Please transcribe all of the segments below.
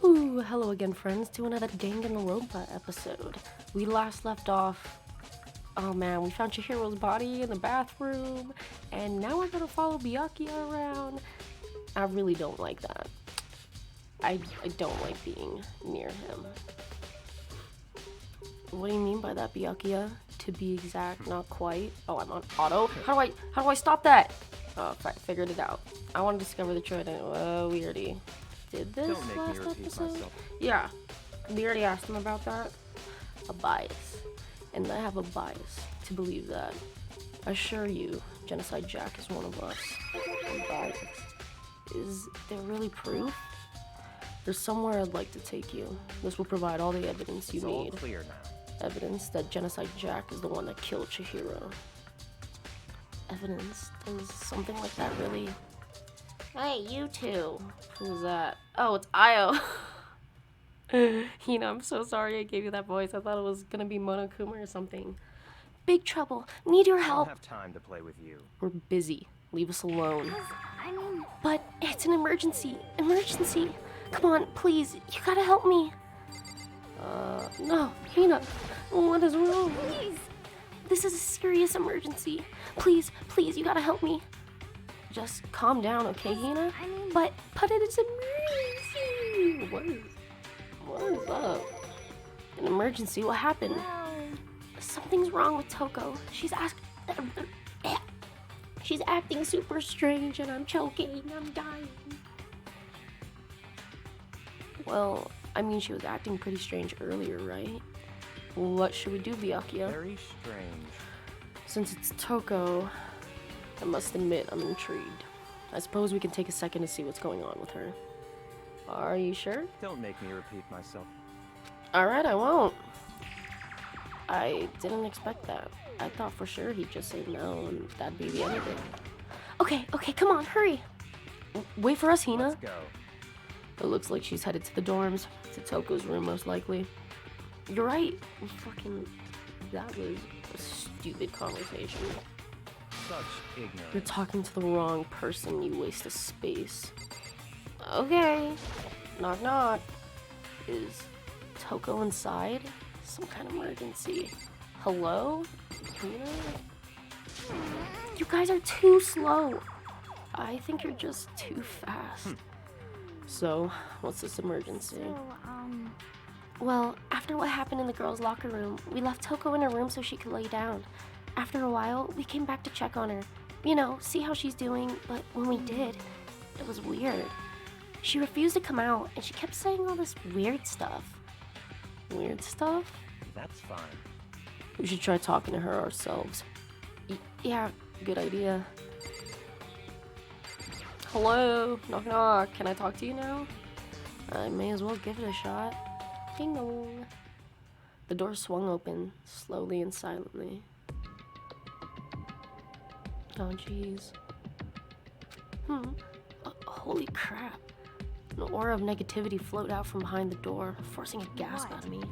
Ooh, hello again friends to another Danganronpa episode. We last left off, oh man, we found Chihiro's body in the bathroom, and now we're gonna follow Byakuya around. I really don't like that. I don't like being near him. What do you mean by that, Byakuya? To be exact, not quite. Oh, I'm on auto? How do I stop that? Oh, figured it out. I want to discover the truth. Oh, we already did this Don't make last me repeat episode? myself. Yeah, we already asked him about that. A bias. And I have a bias to believe that. I assure you, Genocide Jack is one of us. A bias. Is there really proof? There's somewhere I'd like to take you. This will provide all the evidence you It's all need. clear now. Evidence that Genocide Jack is the one that killed Chihiro. Evidence? Does something like that really... Hey, you two. Who's that? Oh, it's Io. Hina, I'm so sorry I gave you that voice. I thought it was gonna be Monokuma or something. Big trouble. Need your I don't help. have time to play with you. We're busy. Leave us alone. I mean... But it's an emergency. Emergency. Come on, please. You gotta help me. No. Hina. What is wrong? Please! This is a serious emergency. Please, you gotta help me. Just calm down, okay, Hina? I mean... But it is emergency. What is up? An emergency? What happened? Well... Something's wrong with Toko. She's acting super strange and I'm choking. I'm dying. Well, I mean, she was acting pretty strange earlier, right? What should we do, Byakuya? Very strange. Since it's Toko, I must admit I'm intrigued. I suppose we can take a second to see what's going on with her. Are you sure? Don't make me repeat myself. Alright, I won't. I didn't expect that. I thought for sure he'd just say no and that'd be the end of it. Okay, come on, hurry. Wait for us, Hina. Let's go. It looks like she's headed to the dorms. To Toko's room, most likely. You're right. That was a stupid conversation. Such You're ignorance. talking to the wrong person, you waste of space. Okay. Knock knock. Is Toko inside? Some kind of emergency. Hello? Hina? You guys are too slow. I think you're just too fast. So, what's this emergency? So, Well, after what happened in the girls' locker room, we left Toko in her room so she could lay down. After a while, we came back to check on her. You know, see how she's doing, but when we did, it was weird. She refused to come out, and she kept saying all this weird stuff. Weird stuff? That's fine. We should try talking to her ourselves. Yeah, good idea. Hello? Knock knock. Can I talk to you now? I may as well give it a shot. Ding dong. The door swung open, slowly and silently. Oh jeez. Holy crap. An aura of negativity flowed out from behind the door, forcing a gasp out of me.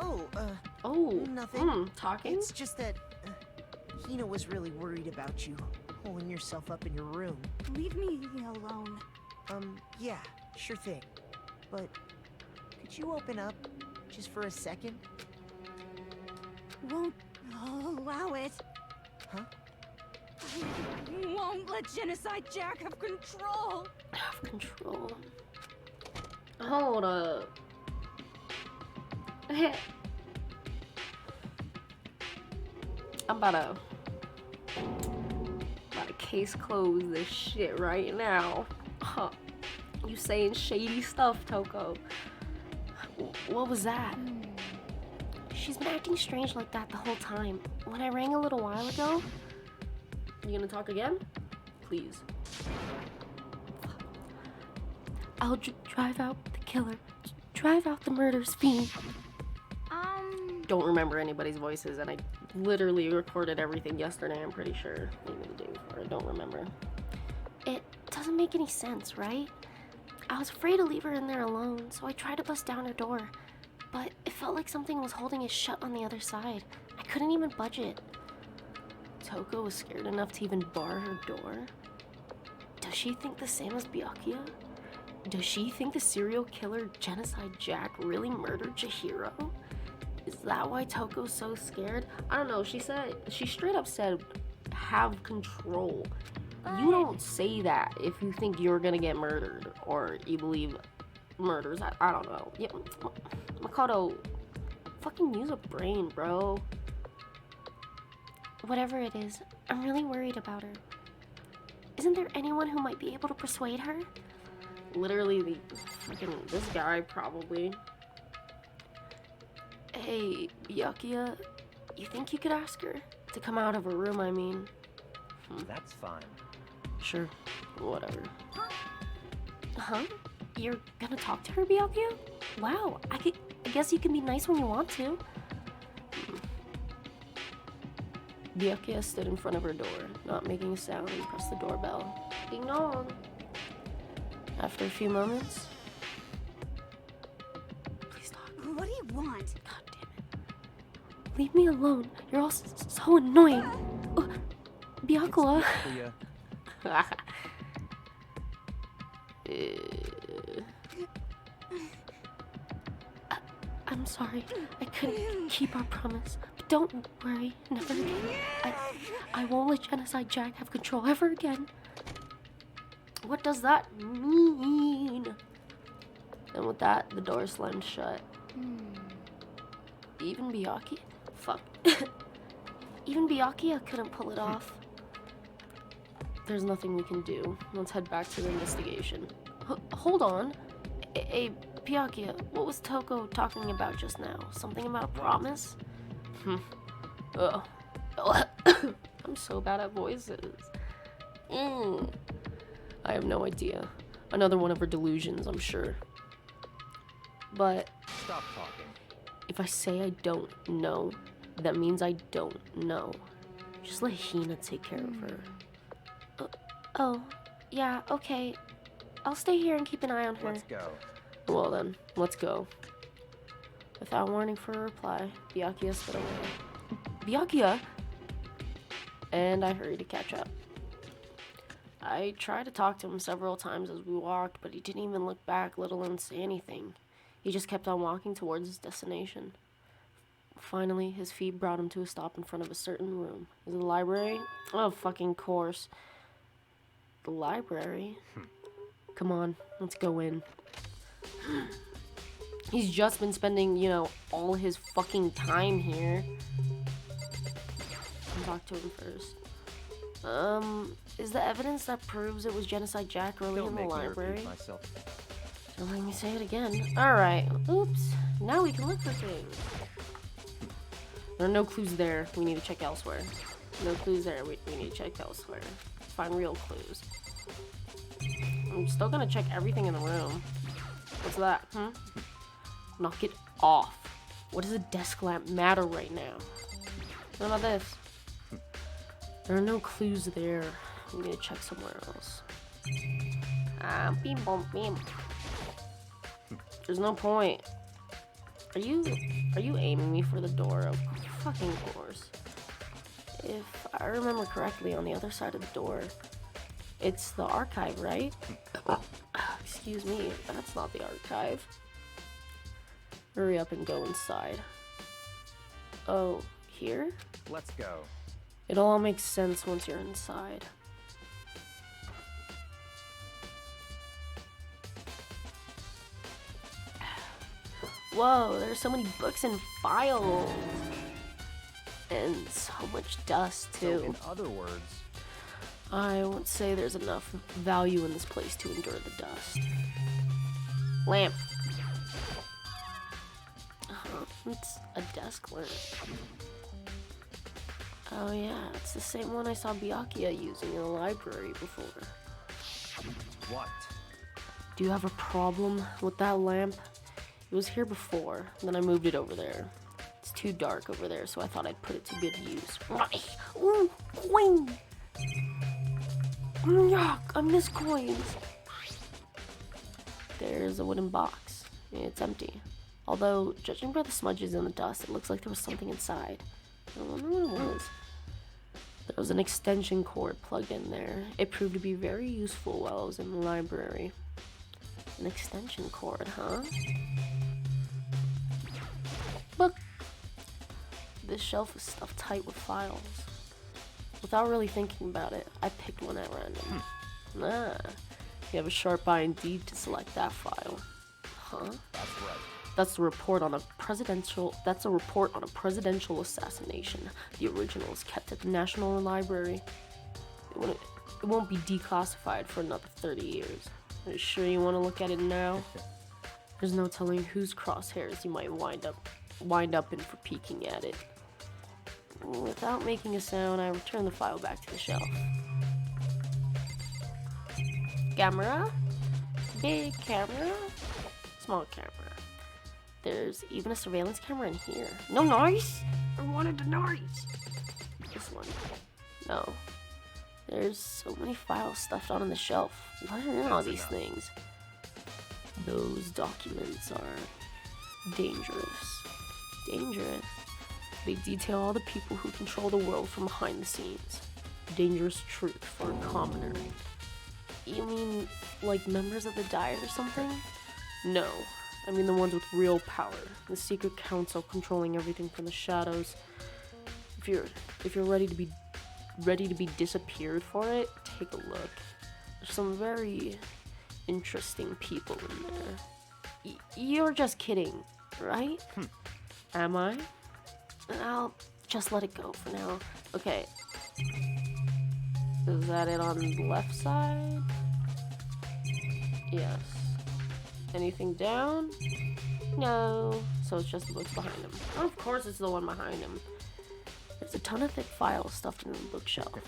Oh, nothing. Talking? It's just that Hina was really worried about you, holding yourself up in your room. leave me alone. Yeah, sure thing. But could you open up just for a second? Won't allow it. Huh? I won't let Genocide Jack have control. Have control. Hold up. I'm about to case close this shit right now. Huh. You saying shady stuff, Toko. What was that? She's been acting strange like that the whole time. When I rang a little while ago... You gonna talk again? Please. I'll drive out the killer. Drive out the murderous fiend. Don't remember anybody's voices, and I literally recorded everything yesterday, I'm pretty sure. Maybe the day before, I don't remember. It doesn't make any sense, right? I was afraid to leave her in there alone, so I tried to bust down her door. But it felt like something was holding it shut on the other side. I couldn't even budge it. Toko was scared enough to even bar her door? Does she think the same as Byakuya? Does she think the serial killer Genocide Jack really murdered Chihiro? Is that why Toko's so scared? I don't know. She straight up said, have control. You don't say that if you think you're gonna get murdered or you believe murders. I don't know. Yeah, Makoto, fucking use a brain, bro. Whatever it is, I'm really worried about her. Isn't there anyone who might be able to persuade her? Literally this guy probably. Hey, Byakuya, you think you could ask her to come out of her room, I mean? That's fine. Sure, whatever. Huh? You're gonna talk to her, Byakuya? Wow, I guess you can be nice when you want to. Byakuya stood in front of her door, not making a sound, and pressed the doorbell. Ding dong. After a few moments... Please talk. What do you want? God damn it. Leave me alone. You're all so annoying. Byakuya. I'm sorry. I couldn't keep our promise. But don't worry. Never again. I won't let Genocide Jack have control ever again. What does that mean? And with that, the door slammed shut. Even Byakuya? Fuck. Even Byakuya couldn't pull it off. There's nothing we can do. Let's head back to the investigation. Hold on. Hey, Byakuya, what was Toko talking about just now? Something about a promise? I'm so bad at voices. I have no idea. Another one of her delusions, I'm sure. But Stop talking. if I say I don't know, that means I don't know. Just let Hina take care of her. Oh, yeah, okay. I'll stay here and keep an eye on her. Let's go. Well then, let's go. Without warning for a reply, Byakuya sped away. Byakuya! And I hurried to catch up. I tried to talk to him several times as we walked, but he didn't even look back, let alone say anything. He just kept on walking towards his destination. Finally, his feet brought him to a stop in front of a certain room. Is it the library? Oh, fucking course. The library? Come on, let's go in. He's just been spending, you know, all his fucking time here. I'll talk to him first. Is the evidence that proves it was Genocide Jack really in the library? Don't make me say it again. Alright, oops. Now we can look for things. There are no clues there. We need to check elsewhere. No clues there. We need to check elsewhere. Find real clues. I'm still gonna check everything in the room. What's that? Knock it off. What does a desk lamp matter right now? What about this? There are no clues there. We need to check somewhere else. Beam bom beam. There's no point. Are you aiming me for the door? Of fucking course. If I remember correctly, on the other side of the door, it's the archive, right? Excuse me, that's not the archive. Hurry up and go inside. Oh, here? Let's go. It all makes sense once you're inside. Whoa, there's so many books and files. And so much dust, too. So in other words, I won't say there's enough value in this place to endure the dust. Lamp. It's a desk lamp. Oh yeah, it's the same one I saw Byakuya using in the library before. what? Do you have a problem with that lamp? It was here before, then I moved it over there. It's too dark over there, so I thought I'd put it to good use. Ooh, coin! Yuck, I miss coins. There's a wooden box. It's empty. Although, judging by the smudges and the dust, it looks like there was something inside. I wonder what it was. There was an extension cord plugged in there. It proved to be very useful while I was in the library. An extension cord, huh? Look! This shelf is stuffed tight with files. Without really thinking about it, I picked one at random. You have a sharp eye indeed to select that file. Huh? That's right. That's a report on a presidential assassination. The original is kept at the National Library. It won't be declassified for another 30 years. Are you sure you want to look at it now? There's no telling whose crosshairs you might wind up in for peeking at it. Without making a sound, I return the file back to the shelf. Camera? Big camera? Small camera. There's even a surveillance camera in here. No noise! I wanted the noise! This one. No. There's so many files stuffed on the shelf. What are in all these things? Those documents are dangerous. Dangerous? They detail all the people who control the world from behind the scenes. Dangerous truth for a commoner. You mean, like members of the Diet or something? No. I mean the ones with real power. The secret council controlling everything from the shadows. If you're ready to be disappeared for it, take a look. There's some very interesting people in there. You're just kidding, right? Am I? I'll just let it go for now. Okay. Is that it on the left side? Yes. Anything down? No. So it's just the books behind him. Oh, of course it's the one behind him. There's a ton of thick files stuffed in the bookshelf.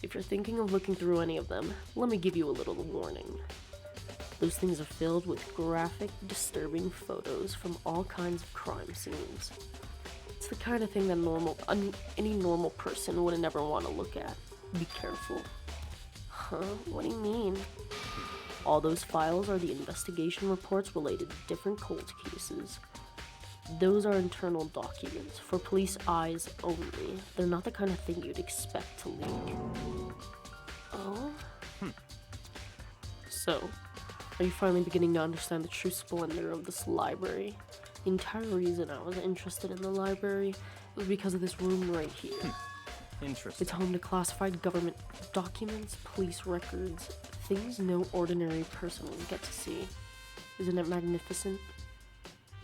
If you're thinking of looking through any of them, let me give you a little warning. Those things are filled with graphic, disturbing photos from all kinds of crime scenes. It's the kind of thing that any normal person would never want to look at. Be careful. Huh? What do you mean? All those files are the investigation reports related to different cold cases. Those are internal documents, for police eyes only. They're not the kind of thing you'd expect to leak. Oh? So, are you finally beginning to understand the true splendor of this library? The entire reason I was interested in the library was because of this room right here. Interesting. It's home to classified government documents, police records, things no ordinary person would get to see. Isn't it magnificent?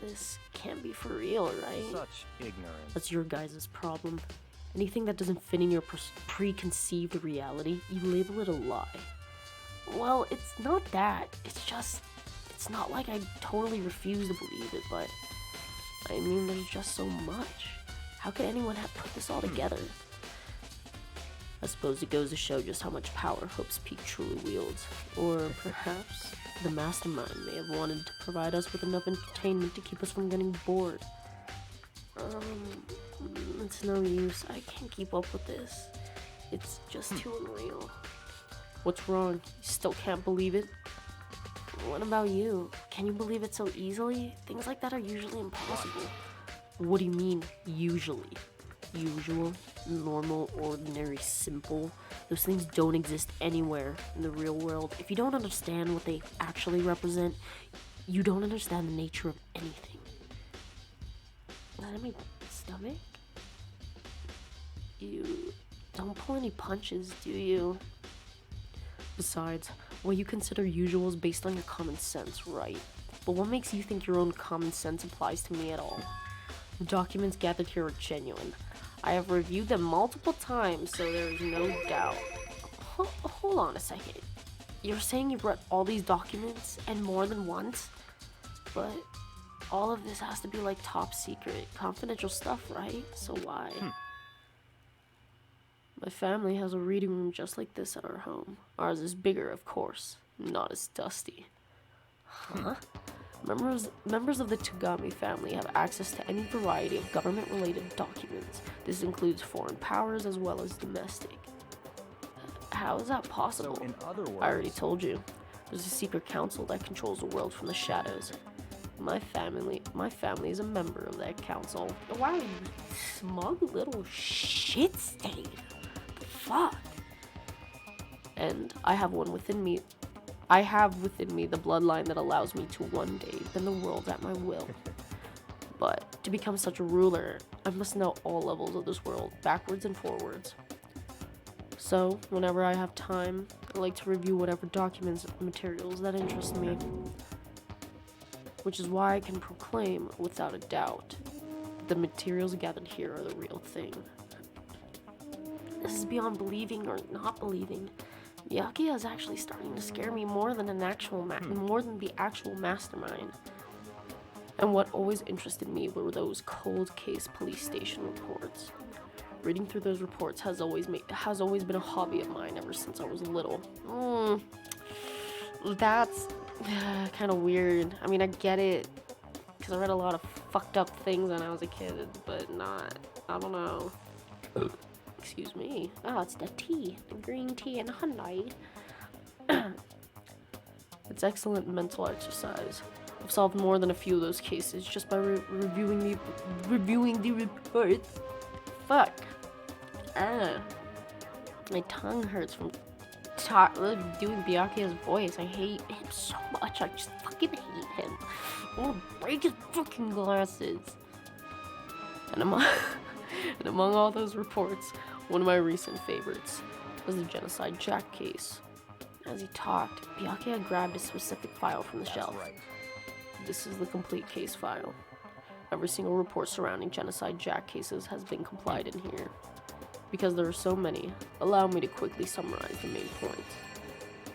This can't be for real, right? Such ignorance. That's your guys' problem. Anything that doesn't fit in your preconceived reality, you label it a lie. Well, it's not that. It's not like I totally refuse to believe it, but I mean, there's just so much. How could anyone have put this all together? I suppose it goes to show just how much power Hope's Peak truly wields. Or perhaps the mastermind may have wanted to provide us with enough entertainment to keep us from getting bored. It's no use. I can't keep up with this. It's just too unreal. What's wrong? You still can't believe it? What about you? Can you believe it so easily? Things like that are usually impossible. What do you mean, usually? Usual, normal, ordinary, simple. Those things don't exist anywhere in the real world. If you don't understand what they actually represent, you don't understand the nature of anything. Is that in my stomach? You don't pull any punches, do you? Besides, what you consider usual is based on your common sense, right? But what makes you think your own common sense applies to me at all? The documents gathered here are genuine. I have reviewed them multiple times, so there is no doubt. Hold on a second. You're saying you've read all these documents, and more than once? But all of this has to be like top secret, confidential stuff, right? So why? My family has a reading room just like this at our home. Ours is bigger, of course, not as dusty. Huh? Members of the Togami family have access to any variety of government-related documents. This includes foreign powers as well as domestic. How is that possible? So in other words, I already told you. There's a secret council that controls the world from the shadows. My family is a member of that council. Wow, you smug little shit stain. The fuck? And I have one within me. I have within me the bloodline that allows me to one day bend the world at my will. But to become such a ruler, I must know all levels of this world, backwards and forwards. So, whenever I have time, I like to review whatever documents and materials that interest me. Which is why I can proclaim, without a doubt, that the materials gathered here are the real thing. This is beyond believing or not believing. Byakuya is actually starting to scare me more than the actual mastermind. And what always interested me were those cold case police station reports. Reading through those reports has always been a hobby of mine ever since I was little. That's kind of weird. I mean, I get it, because I read a lot of fucked up things when I was a kid, but I don't know. Excuse me. Oh, it's the tea. The green tea and honey. It's excellent mental exercise. I've solved more than a few of those cases just by reviewing the reports. Fuck. My tongue hurts from doing Byakuya's voice. I hate him so much. I just fucking hate him. I want to break his fucking glasses. And among all those reports, one of my recent favorites was the Genocide Jack case. As he talked, Byakuya grabbed a specific file from the shelf. Right. This is the complete case file. Every single report surrounding Genocide Jack cases has been complied in here. Because there are so many, allow me to quickly summarize the main points.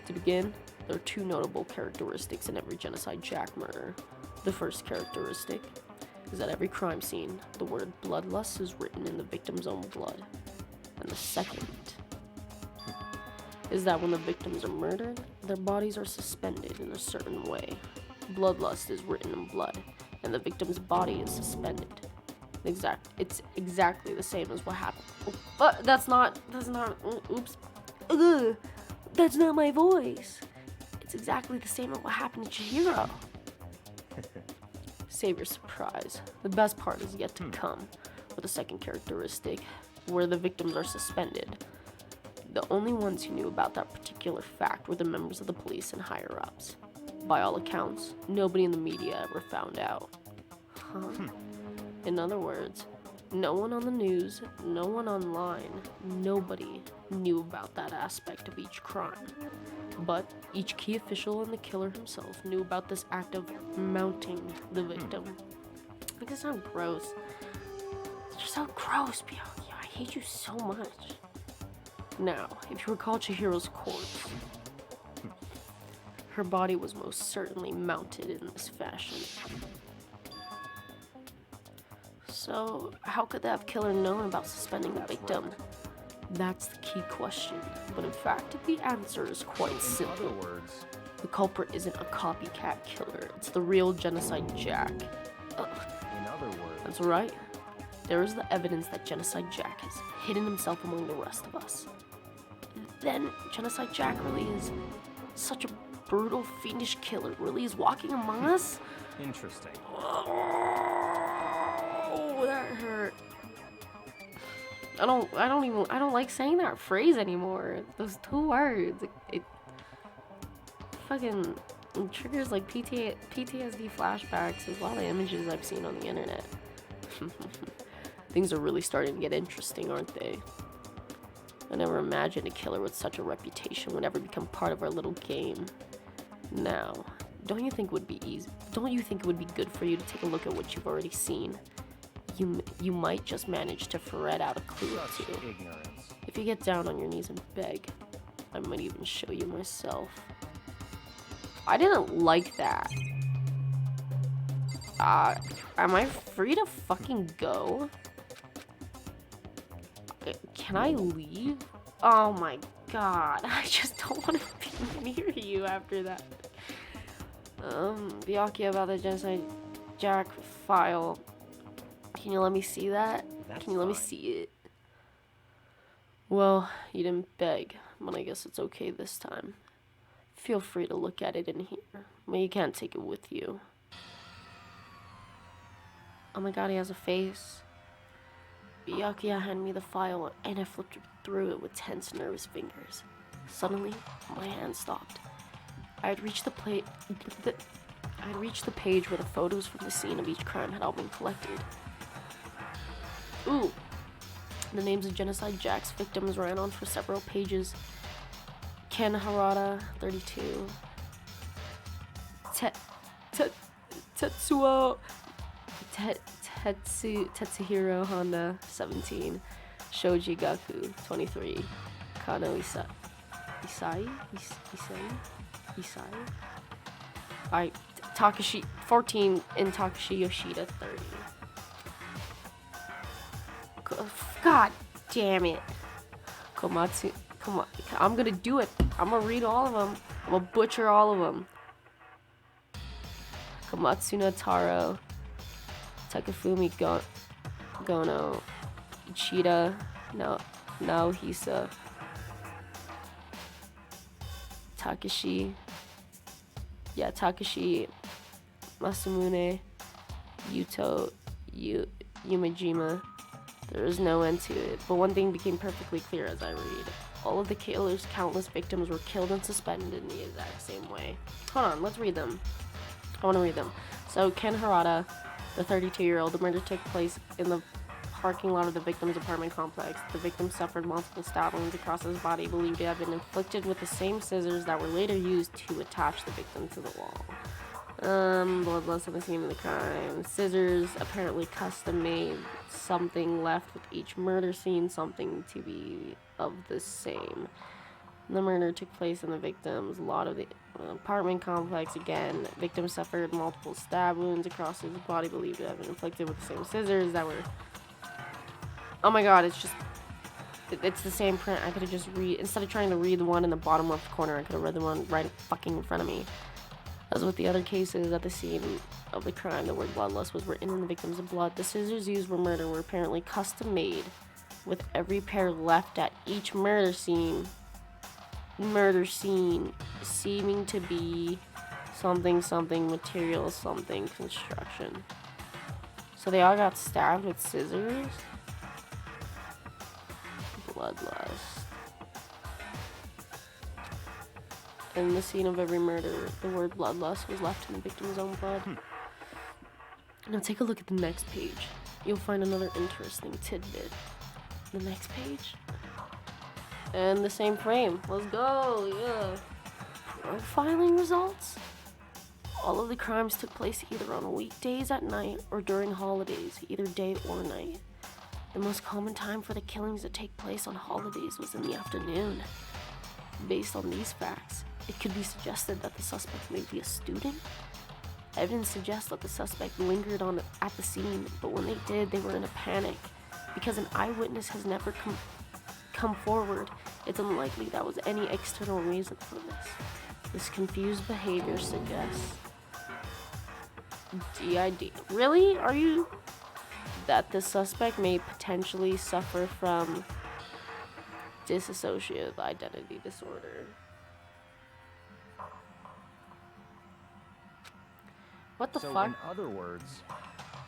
To begin, there are two notable characteristics in every Genocide Jack murder. The first characteristic is that every crime scene, the word bloodlust is written in the victim's own blood. And the second is that when the victims are murdered, their bodies are suspended in a certain way. Bloodlust is written in blood, and the victim's body is suspended. It's exactly the same as what happened. That's not, oops. Ugh, that's not my voice. It's exactly the same as what happened to Chihiro. Save your surprise. The best part is yet to come, with the second characteristic, where the victims are suspended. The only ones who knew about that particular fact were the members of the police and higher-ups. By all accounts, nobody in the media ever found out. In other words, no one on the news, no one online, nobody knew about that aspect of each crime. But each key official and the killer himself knew about this act of mounting the victim. Like, it's so gross. It's just so gross, Byakuya. I hate you so much. Now, if you recall Chihiro's corpse, her body was most certainly mounted in this fashion. So, how could that killer known about suspending the victim? That's the key question, but in fact, the answer is quite simple. In other words, the culprit isn't a copycat killer, it's the real Genocide Jack. in other words, That's right. There is the evidence that Genocide Jack has hidden himself among the rest of us. Then, Genocide Jack really is such a brutal, fiendish killer. Really is walking among us? interesting. Oh, that hurt. I don't like saying that phrase anymore. Those two words. It fucking triggers like PTSD flashbacks of all the images I've seen on the internet. Things are really starting to get interesting, aren't they? I never imagined a killer with such a reputation would ever become part of our little game. Now, don't you think it would be good for you to take a look at what you've already seen? You might just manage to ferret out a clue or Such two. ignorance. If you get down on your knees and beg, I might even show you myself. I didn't like that. Am I free to fucking go? Can I leave? Oh my god, I just don't want to be near you after that. Byakuya about the Genocide Jack file. Can you let me see that? That's Can you let me fine. see it? Well, you didn't beg, but I guess it's okay this time. Feel free to look at it in here, but you can't take it with you. Oh my god, he has a face. Byakuya handed me the file, and I flipped through it with tense, nervous fingers. Suddenly, my hand stopped. I'd reached the page where the photos from the scene of each crime had all been collected. Ooh. The names of Genocide Jack's victims ran on for several pages. Ken Harada, 32. Tetsuhiro Honda, 17. Shoji Gaku, 23. Kano Isai? Takashi, 14, and Takashi Yoshida, 30. God damn it. Komatsu, come on, I'm gonna do it. I'm gonna read all of them. I'm gonna butcher all of them. Komatsuna Taro, Takafumi Gono, Ichida, Naohisa, Takashi Masamune, Yumejima. There is no end to it, but one thing became perfectly clear as I read. All of the killer's countless victims were killed and suspended in the exact same way. Hold on, let's read them. I want to read them. So, Ken Harada, the 32-year-old, the murder took place in the parking lot of the victim's apartment complex. The victim suffered multiple stab wounds across his body, believed to have been inflicted with the same scissors that were later used to attach the victim to the wall. Bloodlust on the scene of the crime. Scissors, apparently custom made. Something left with each murder scene, something to be of the same. The murder took place in the victim's lot of the apartment complex. Again, victim suffered multiple stab wounds across his body, believed to have been inflicted with the same scissors that were... Oh my god, it's the same print. I could have just instead of trying to read the one in the bottom left corner, I could have read the one right fucking in front of me. As with the other cases, at the scene of the crime, the word bloodlust was written in the victim's blood. The scissors used for murder were apparently custom made, with every pair left at each murder scene seeming to be something material, something construction. So they all got stabbed with scissors? Bloodlust. In the scene of every murder, the word bloodlust was left in the victim's own blood. Now take a look at the next page. You'll find another interesting tidbit. The next page. And the same frame. Let's go, yeah. Profiling results? All of the crimes took place either on weekdays at night or during holidays, either day or night. The most common time for the killings to take place on holidays was in the afternoon. Based on these facts, it could be suggested that the suspect may be a student. Evidence suggests that the suspect lingered at the scene, but when they did, they were in a panic. Because an eyewitness has never come forward, it's unlikely that was any external reason for this. This confused behavior suggests... DID. Really? Are you... That the suspect may potentially suffer from dissociative identity disorder. What the fuck? In other words,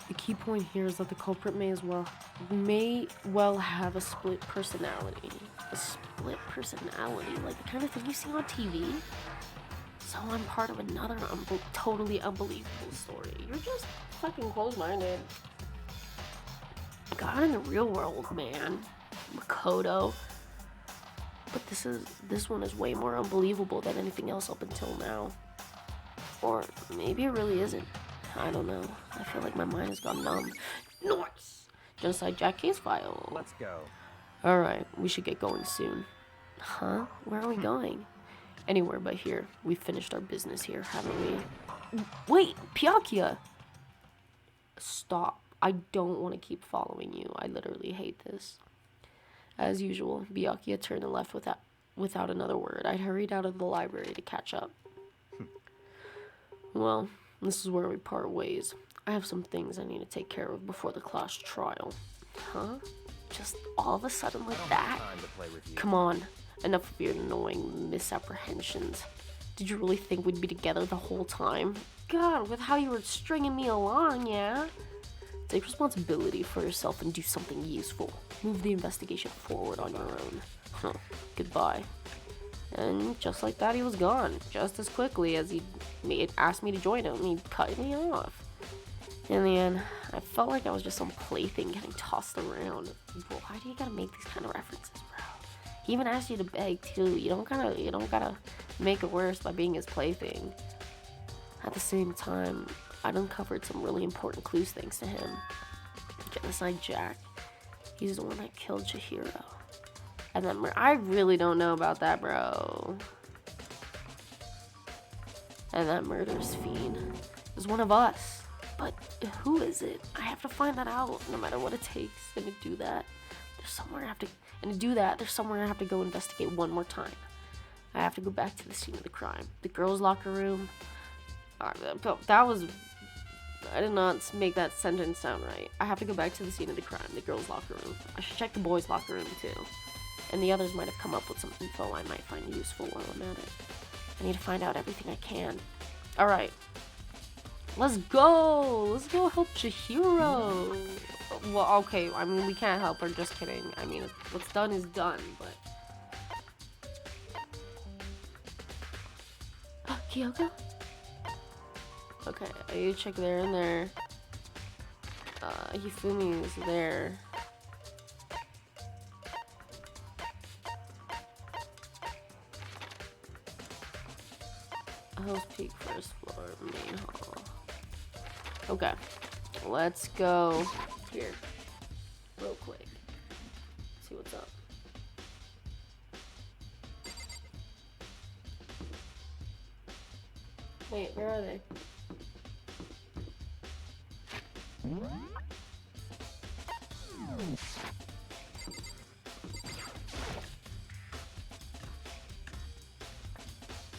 the key point here is that the culprit may well have a split personality. A split personality, like the kind of thing you see on TV. So I'm part of another totally unbelievable story. You're just fucking close-minded. God, in the real world, man. Makoto. But this one is way more unbelievable than anything else up until now. Or maybe it really isn't. I don't know. I feel like my mind has gone numb. Nice! Genocide Jack case file. let's go. Alright, we should get going soon. Huh? Where are we going? Anywhere but here. We've finished our business here, haven't we? Wait, Byakuya! Stop. I don't want to keep following you. I literally hate this. As usual, Byakuya turned and left without another word. I hurried out of the library to catch up. Well, this is where we part ways. I have some things I need to take care of before the class trial. Huh? Just all of a sudden like that? Time to play with you. Come on. Enough of your annoying misapprehensions. Did you really think we'd be together the whole time? God, with how you were stringing me along, yeah? Take responsibility for yourself and do something useful. Move the investigation forward on your own. Huh. Goodbye. And just like that, he was gone. Just as quickly as he asked me to join him, he cut me off. In the end, I felt like I was just some plaything getting tossed around. Why do you gotta make these kind of references, bro? He even asked you to beg too. You don't gotta make it worse by being his plaything. At the same time, I'd uncovered some really important clues thanks to him. Genocide Jack. He's the one that killed Chihiro. And then I really don't know about that, bro. And that murderous fiend is one of us. But who is it? I have to find that out, no matter what it takes. And to do that, there's somewhere I have to go investigate one more time. I have to go back to the scene of the crime, the girls' locker room. I did not make that sentence sound right. I have to go back to the scene of the crime, the girls' locker room. I should check the boys' locker room too. And the others might have come up with some info I might find useful while I'm at it. I need to find out everything I can. Alright. Let's go! Let's go help Chihiro! Well, okay, I mean, we can't help her, just kidding. I mean, what's done is done, but... Kyoko? Okay, I need to check there and there. Hifumi is there. Hell's Peak, first floor, main hall. Okay, let's go here real quick. See what's up. Wait, where are they?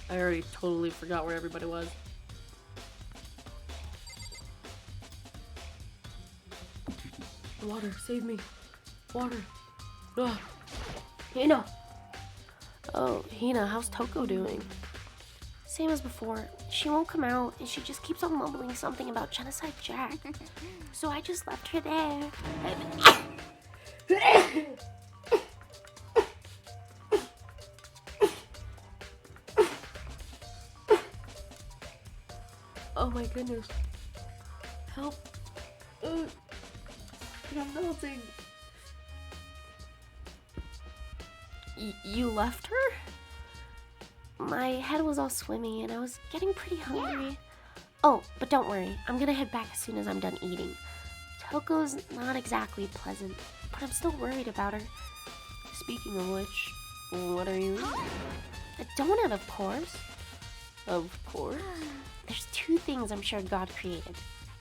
I already totally forgot where everybody was. Water, save me. Water. Ugh. Hina! Oh, Hina, how's Toko doing? Same as before. She won't come out, and she just keeps on mumbling something about Genocide Jack. So I just left her there. Oh my goodness. Help. I'm melting. You left her? My head was all swimmy and I was getting pretty hungry. Yeah. Oh, but don't worry. I'm gonna head back as soon as I'm done eating. Toko's not exactly pleasant, but I'm still worried about her. Speaking of which, what are you eating? A donut, of course. Of course? There's two things I'm sure God created.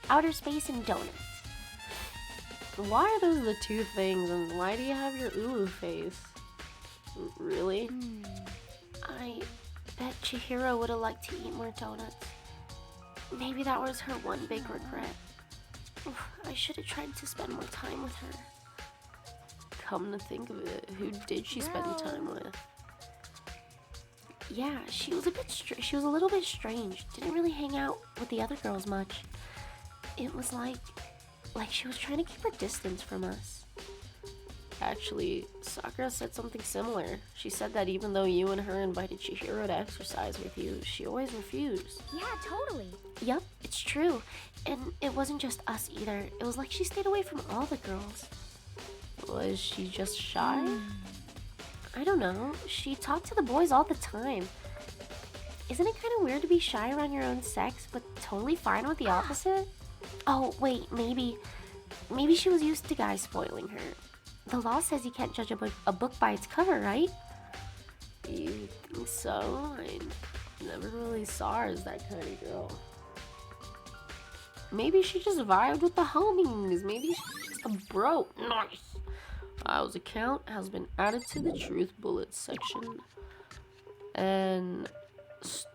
Outer space and donuts. Why are those the two things, and why do you have your ooh face? Really? I bet Chihiro would have liked to eat more donuts. Maybe that was her one big regret. I should have tried to spend more time with her. Come to think of it, who did she spend time with? Yeah, she was a little bit strange. Didn't really hang out with the other girls much. It was like she was trying to keep her distance from us. Actually, Sakura said something similar. She said that even though you and her invited Chihiro to exercise with you, she always refused. Yeah, totally. Yep, it's true. And it wasn't just us either. It was like she stayed away from all the girls. Was she just shy? I don't know. She talked to the boys all the time. Isn't it kind of weird to be shy around your own sex, but totally fine with the opposite? Oh, wait, maybe she was used to guys spoiling her. The law says you can't judge a book by its cover, right? You think so? I never really saw her as that kind of girl. Maybe she just vibed with the homies. Maybe she's just a bro. Nice! Kyle's account has been added to the truth bullets section. And storage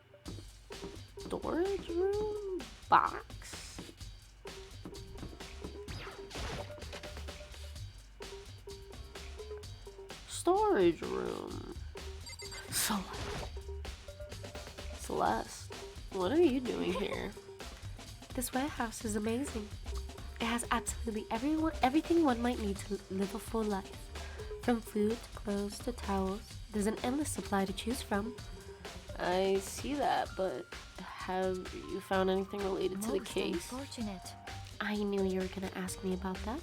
room box. Storage room. Celeste, what are you doing here? This warehouse is amazing. It has absolutely everything one might need to live a full life. From food to clothes to towels, There's an endless supply to choose from. I see that, but have you found anything related to the case? Unfortunate. I knew you were gonna ask me about that.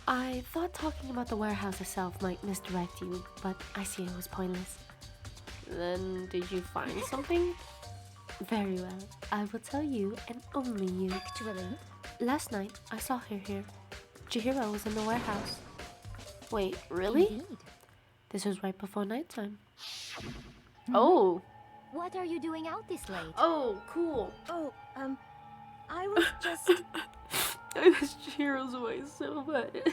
I thought talking about the warehouse itself might misdirect you, but I see it was pointless. Then, did you find something? Very well. I will tell you, and only you. Actually, Last night, I saw her here. Chihiro was in the warehouse. Wait, really? indeed. This was right before nighttime. Oh! What are you doing out this late? Oh, cool. Oh, I was just... I miss Chihiro's voice so much.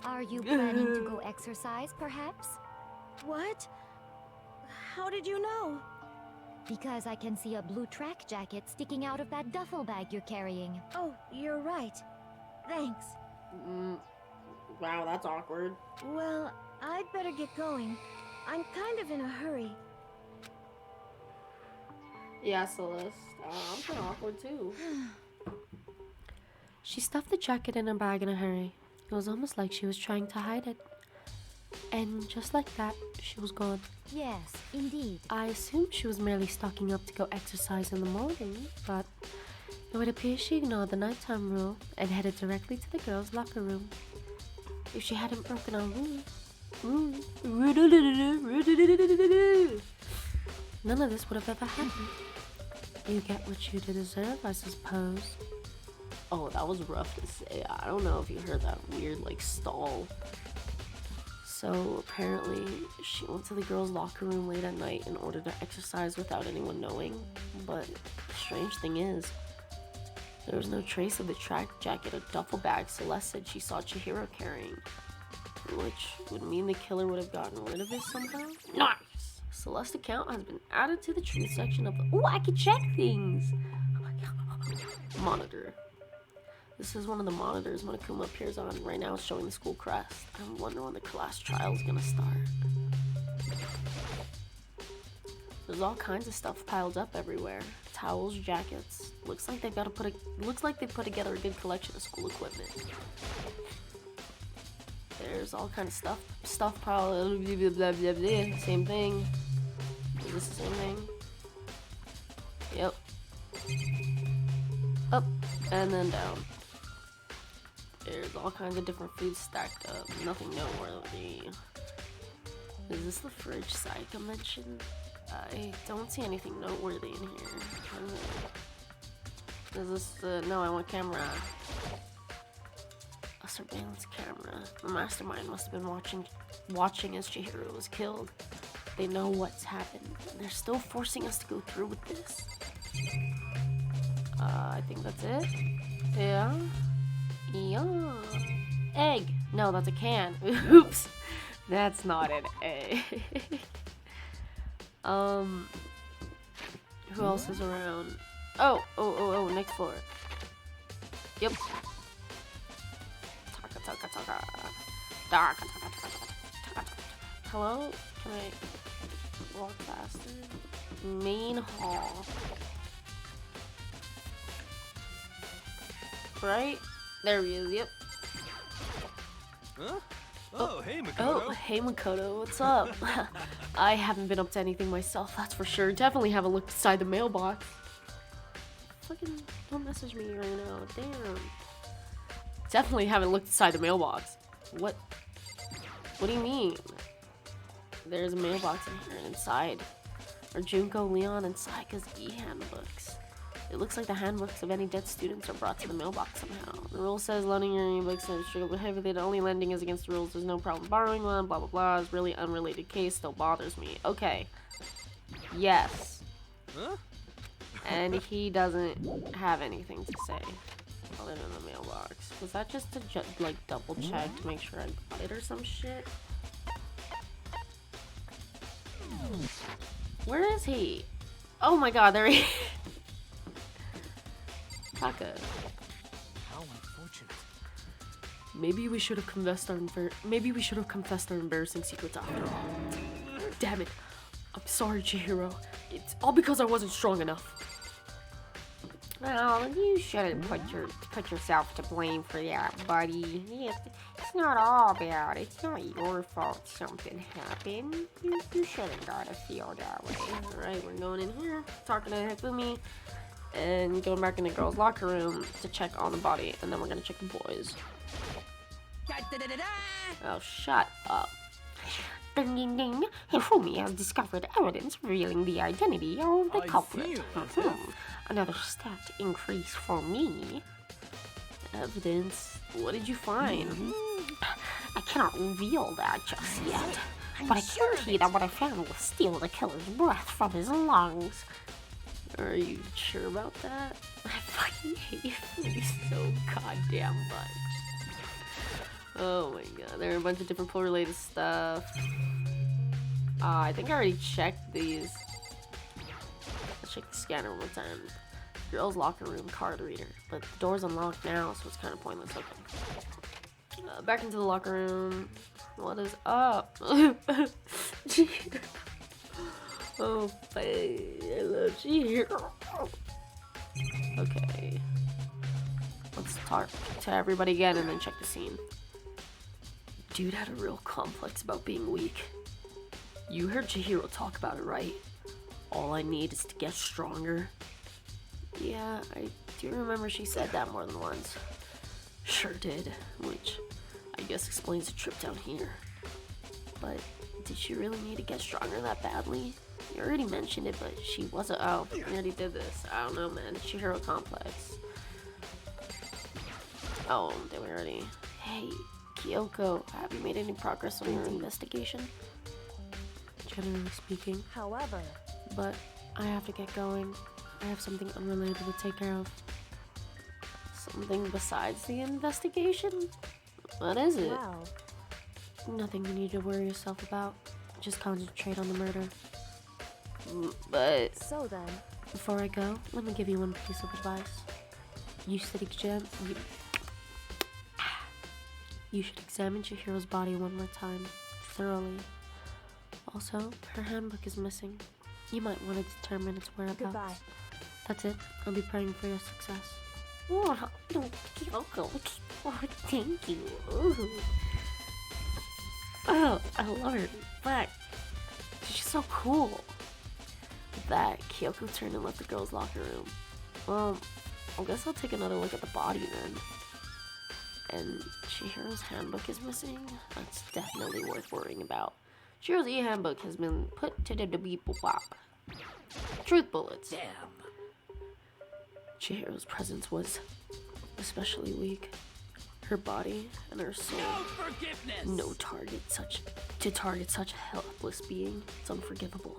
Are you planning to go exercise, perhaps? What? How did you know? Because I can see a blue track jacket sticking out of that duffel bag you're carrying. Oh, you're right. Thanks. Wow, that's awkward. Well, I'd better get going. I'm kind of in a hurry. Yeah, Celeste. I'm kind of awkward too. She stuffed the jacket in her bag in a hurry. It was almost like she was trying to hide it. And just like that, she was gone. Yes, indeed. I assumed she was merely stocking up to go exercise in the morning, but it would appear she ignored the nighttime rule and headed directly to the girls' locker room. If she hadn't broken our rule, none of this would have ever happened. You get what you deserve, I suppose. Oh, that was rough to say. I don't know if you heard that weird, like, stall. So, apparently, she went to the girls' locker room late at night in order to exercise without anyone knowing. But the strange thing is, there was no trace of the track jacket or duffel bag Celeste said she saw Chihiro carrying. Which would mean the killer would have gotten rid of it somehow? Nice! Celeste's account has been added to the truth section of the... Ooh, I can check things! Oh my god. Monitor. This is one of the monitors Monokuma appears on. Right now it's showing the school crest. I wonder when the class trial is gonna start. There's all kinds of stuff piled up everywhere. Towels, jackets. Looks like they put together a good collection of school equipment. There's all kinds of stuff piled. Blah, blah, blah, blah. Same thing. Is this the same thing? Yep. Up and then down. There's all kinds of different foods stacked up. Nothing noteworthy. Is this the fridge psych I mentioned? I don't see anything noteworthy in here. Is this the... No, I want camera. A surveillance camera. The mastermind must have been watching as Chihiro was killed. They know what's happened. And they're still forcing us to go through with this. I think that's it. Yeah. Yeah. Egg. No, that's a can. Oops. That's not an egg. Who else is around? Oh, next floor. Yep. Hello? Can I walk faster? Main hall. Right? There he is, yep. Huh? Oh, hey, Makoto. Oh, hey Makoto, what's up? I haven't been up to anything myself, that's for sure. Definitely haven't looked inside the mailbox. Fucking don't message me right now, damn. Definitely haven't looked inside the mailbox. What do you mean? There's a mailbox in here and inside are Junko, Leon, and Saika's e-handbooks. It looks like the handbooks of any dead students are brought to the mailbox somehow. The rule says lending your e-books is strictly prohibited. Only lending is against the rules. There's no problem borrowing one. Blah, blah, blah. It's really unrelated case. Still bothers me. Okay. Yes. Huh? And he doesn't have anything to say other than the mailbox. Was that just to like double check to make sure I got it or some shit? Where is he? Oh my god, there he is. Taka. How unfortunate. Maybe we should have confessed our embarrassing secrets after all. Damn it. I'm sorry, Chihiro. It's all because I wasn't strong enough. Well, you shouldn't put yourself to blame for that, buddy. It's not all bad. It's not your fault something happened. You shouldn't gotta feel that way. Alright, we're going in here, talking to Hifumi, and going back in the girls' locker room to check on the body, and then we're gonna check the boys. Oh, shut up. Ding ding ding. Hifumi has discovered evidence revealing the identity of the culprit. Another stat increase for me. Evidence? What did you find? I cannot reveal that just yet, but I guarantee that what I found will steal the killer's breath from his lungs. Are you sure about that? I fucking hate Hifumi so goddamn much. Oh my god, there are a bunch of different pool-related stuff. I think I already checked these. Let's check the scanner one more time. Girls' locker room card reader, but the door's unlocked now, so it's kind of pointless. Okay. Back into the locker room. What is up? Chihiro. Oh, babe, I love Chihiro. Okay. Let's talk to everybody again and then check the scene. Dude had a real complex about being weak. You heard Chihiro talk about it, right? All I need is to get stronger. Yeah, I do remember she said that more than once. Sure did, which I guess explains the trip down here. But did she really need to get stronger that badly? You already mentioned it, but she wasn't. Oh, we already did this. I don't know, man. Chihiro complex. Oh, did we already? Hey, Kyoko, have you made any progress on your investigation? Generally speaking. However, But I have to get going. I have something unrelated to take care of. Something besides the investigation? What is it? well, Nothing you need to worry yourself about. Just concentrate on the murder. But so then, before I go, let me give you one piece of advice. You should examine Chihiro's body one more time, thoroughly. Also, her handbook is missing. You might want to determine its whereabouts. goodbye. That's it. I'll be praying for your success. Oh, Kyoko. Oh, thank you. Ooh. Oh, I love her. But she's so cool. With that, Kyoko turned and left the girls' locker room. Well, I guess I'll take another look at the body then. And Chihiro's handbook is missing? That's definitely worth worrying about. Chihiro's e-handbook has been put to the beep-boop-bop. Truth bullets. Damn. Chihiro's presence was especially weak. Her body and her soul. No forgiveness. To target such a helpless being. It's unforgivable.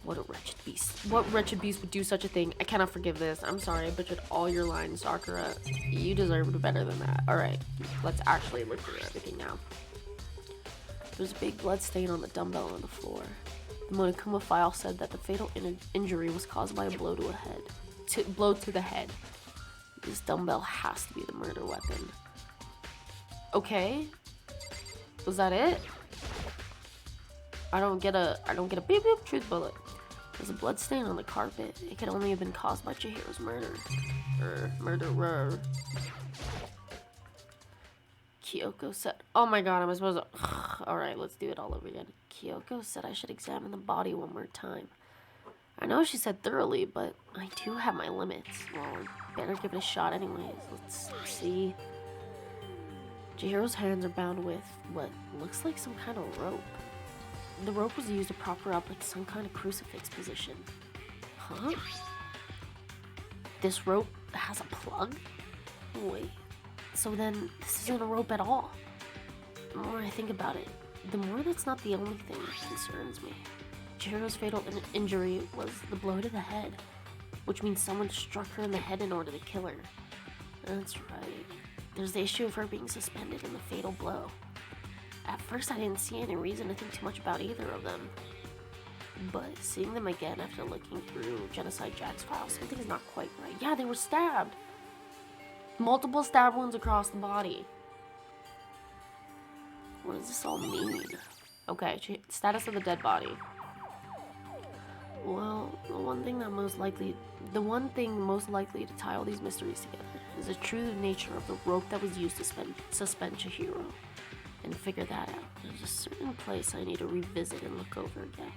What a wretched beast. What wretched beast would do such a thing? I cannot forgive this. I'm sorry, I butchered all your lines, Sakura. You deserved better than that. Alright, let's actually look through everything now. There's a big blood stain on the dumbbell on the floor. The Monokuma file said that the fatal injury was caused by a blow to the head. This dumbbell has to be the murder weapon. Okay. Was that it? I don't get a beep beep truth bullet. There's a blood stain on the carpet. It could only have been caused by Chihiro's murder. Murderer. Kyoko said, oh my god, am I supposed to... Alright, let's do it all over again. Kyoko said I should examine the body one more time. I know she said thoroughly, but I do have my limits. Well, better give it a shot anyways. Let's see. Chihiro's hands are bound with what looks like some kind of rope. The rope was used to prop her up like some kind of crucifix position. Huh? This rope has a plug? Wait. So then, this isn't a rope at all. The more I think about it, the more that's not the only thing that concerns me. Chihiro's fatal injury was the blow to the head, which means someone struck her in the head in order to kill her. That's right. There's the issue of her being suspended in the fatal blow. At first, I didn't see any reason to think too much about either of them. But seeing them again after looking through Genocide Jack's file, something's not quite right. Yeah, they were stabbed! Multiple stab wounds across the body. What does this all mean? Okay, status of the dead body. Well, the one thing most likely to tie all these mysteries together is the true nature of the rope that was used to suspend Chihiro. And to figure that out, there's a certain place I need to revisit and look over again.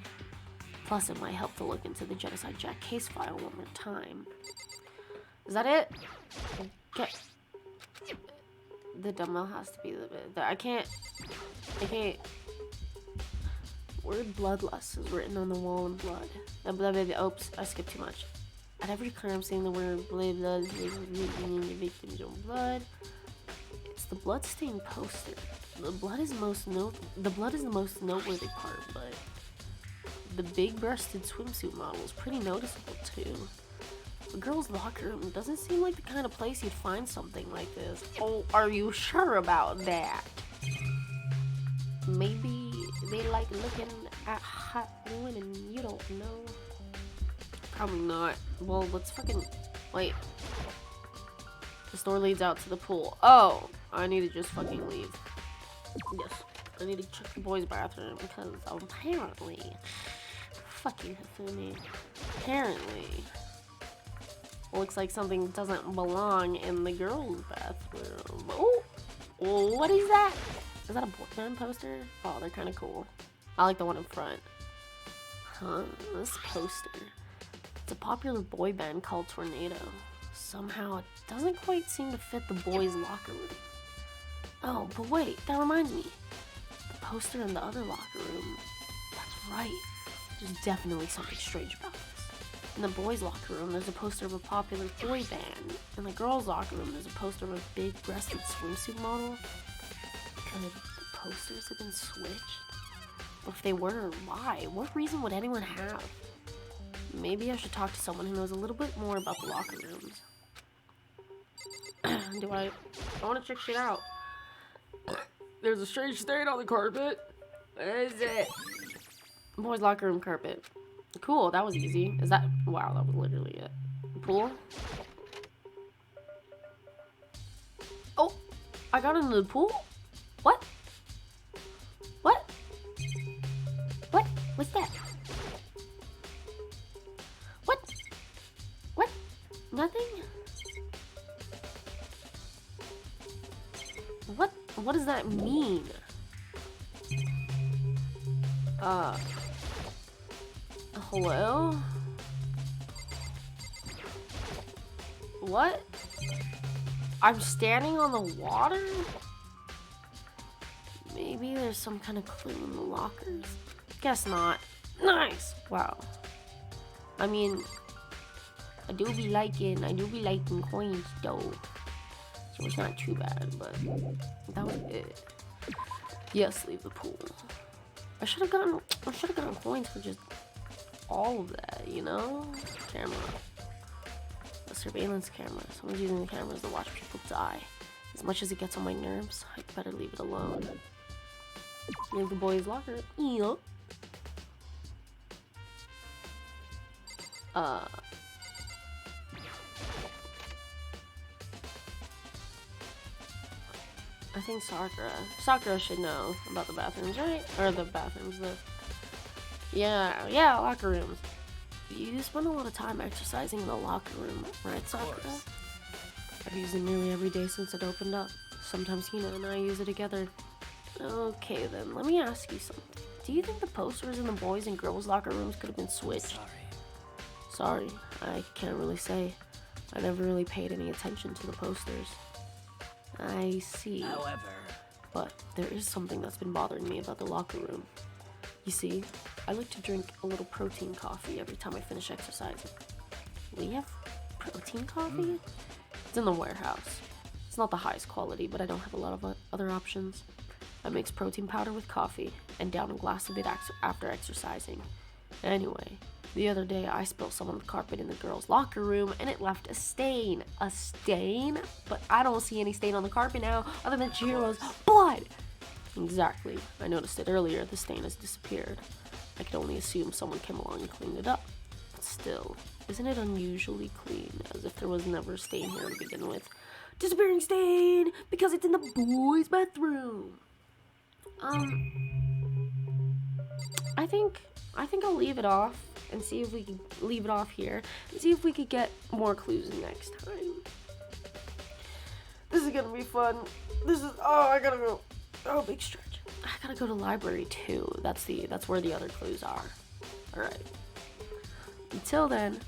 Plus, it might help to look into the Genocide Jack case file one more time. Is that it? Okay. The dumbbell has to be the I can't. Word bloodlust is written on the wall in blood. Oops, I skipped too much. At every corner I'm seeing the word blood, the victim's own blood. It's the bloodstained poster. The blood is the most noteworthy part, but the big-breasted swimsuit model is pretty noticeable too. The girls' locker room doesn't seem like the kind of place you'd find something like this. Oh, are you sure about that? Maybe they like looking at hot women and you don't know. Probably not. Well, let's fucking wait. The store leads out to the pool. Oh, I need to just fucking leave. Yes, I need to check the boys' bathroom because apparently, fuck you, Hifumi. Apparently, looks like something doesn't belong in the girls' bathroom. Oh, what is that? Is that a boy band poster? Oh, they're kind of cool. I like the one in front. Huh? This poster. It's a popular boy band called Tornado. Somehow it doesn't quite seem to fit the boys' locker room. Oh, but wait, that reminds me. The poster in the other locker room. That's right. There's definitely something strange about this. In the boys' locker room, there's a poster of a popular boy band. In the girls' locker room, there's a poster of a big-breasted swimsuit model. Could the posters have been switched? Or if they were, why? What reason would anyone have? Maybe I should talk to someone who knows a little bit more about the locker rooms. I want to check shit out. There's a strange stain on the carpet. What is it? Boys' locker room carpet. Cool, that was easy. Is that... Wow, that was literally it. Pool? Oh! I got into the pool? What? What? What? What's that? What? What? Nothing? What does that mean? Hello? What? I'm standing on the water? Maybe there's some kind of clue in the lockers. Guess not. Nice! Wow. I mean, I do be liking coins though. So it's not too bad, but that was it. Yes, leave the pool. I should have gotten coins for just all of that, you know? Camera. A surveillance camera. Someone's using the cameras to watch people die. As much as it gets on my nerves, I'd better leave it alone. Leave the boys' locker. Yeah. I think Sakura should know about the bathrooms, right? Or the bathrooms, yeah, locker rooms. You spend a lot of time exercising in the locker room, right, Sakura? I've used it nearly every day since it opened up. Sometimes Hina and I use it together. Okay then, let me ask you something. Do you think the posters in the boys' and girls' locker rooms could have been switched? Sorry, I can't really say. I never really paid any attention to the posters. I see. However, but there is something that's been bothering me about the locker room. You see, I like to drink a little protein coffee every time I finish exercising. We have protein coffee? It's in the warehouse. It's not the highest quality, but I don't have a lot of other options. I mix protein powder with coffee and down a glass of it after exercising. Anyway, the other day I spilled some on the carpet in the girls' locker room and it left a stain. A stain? But I don't see any stain on the carpet now other than Chihiro's blood! Exactly. I noticed it earlier. The stain has disappeared. I could only assume someone came along and cleaned it up. But still, isn't it unusually clean, as if there was never a stain here to begin with? Disappearing stain! Because it's in the boys' bathroom! I think I'll leave it off and see if we can leave it off here and see if we could get more clues next time. This is gonna be fun. I gotta go. Oh, big stretch. I gotta go to library too. That's where the other clues are. Alright. Until then,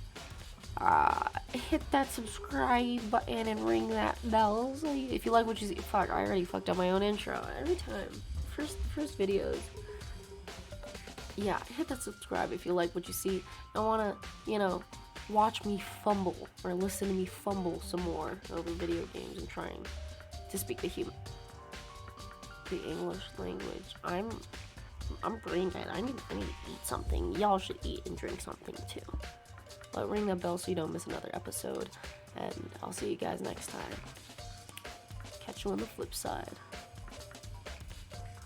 hit that subscribe button and ring that bell. So if you like what you see, fuck, I already fucked up my own intro every time. First videos. Yeah, hit that subscribe if you like what you see. I wanna, watch me fumble or listen to me fumble some more over video games and trying to speak the English language. I'm brain dead. I need to eat something. Y'all should eat and drink something too. But ring that bell so you don't miss another episode. And I'll see you guys next time. Catch you on the flip side.